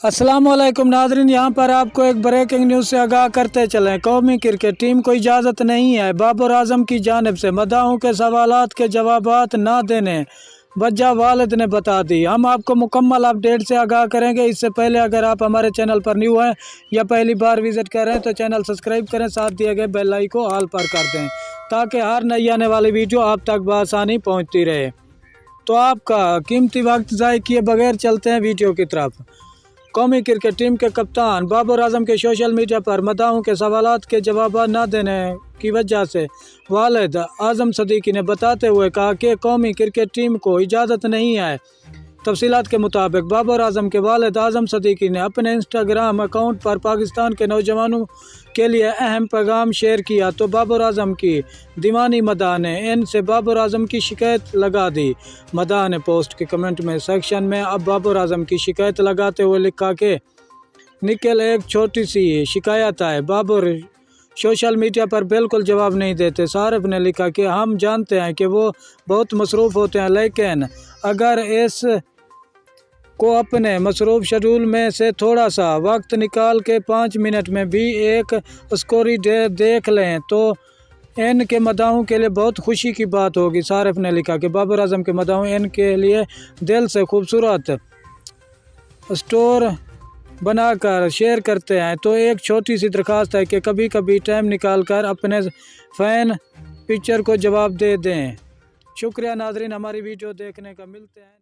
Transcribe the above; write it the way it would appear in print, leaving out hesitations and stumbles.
अस्सलाम वालेकुम नाज़रीन, यहाँ पर आपको एक ब्रेकिंग न्यूज़ से आगाह करते चलें। कौमी क्रिकेट टीम को इजाज़त नहीं है बाबर आजम की जानिब से मदाहों के सवालात के जवाबात ना देने वजह वालिद ने बता दी। हम आपको मुकम्मल अपडेट से आगाह करेंगे। इससे पहले अगर आप हमारे चैनल पर न्यू हैं या पहली बार विज़िट कर रहे हैं तो चैनल सब्सक्राइब करें, साथ दिए गए बेल आइकन को ऑल पर कर दें ताकि हर नई आने वाली वीडियो आप तक बआसानी पहुँचती रहे। तो आपका कीमती वक्त ज़ाय किए बगैर चलते हैं वीडियो की तरफ। कौमी क्रिकेट टीम के कप्तान बाबर आजम के सोशल मीडिया पर मदाहों के सवालात के जवाब न देने की वजह से वालिद आजम सदीकी ने बताते हुए कहा कि कौमी क्रिकेट टीम को इजाज़त नहीं है। तफसीलात के मुताबिक बाबर आजम के वालिद आजम सदीकी ने अपने इंस्टाग्राम अकाउंट पर पाकिस्तान के नौजवानों के लिए अहम पैगाम शेयर किया तो बाबर आजम की दीवानी मदाह ने इनसे बाबर आजम की शिकायत लगा दी। मदाह ने पोस्ट के कमेंट में सेक्शन में अब बाबर आजम की शिकायत लगाते हुए लिखा कि निकल एक छोटी सी शिकायत है, बाबर सोशल मीडिया पर बिल्कुल जवाब नहीं देते। सारिफ ने लिखा कि हम जानते हैं कि वो बहुत मसरूफ़ होते हैं, लेकिन अगर इस को अपने मसरूफ़ शेड्यूल में से थोड़ा सा वक्त निकाल के 5 मिनट में भी एक स्कोरी देख लें तो इनके मदाहों के लिए बहुत खुशी की बात होगी। सारिफ ने लिखा कि बाबर आजम के मदाहों इनके लिए दिल से खूबसूरत स्टोर बनाकर शेयर करते हैं, तो एक छोटी सी दरख्वास्त है कि कभी कभी टाइम निकाल कर अपने फ़ैन पिक्चर को जवाब दे दें। शुक्रिया नाज़रीन, हमारी वीडियो देखने का। मिलते हैं।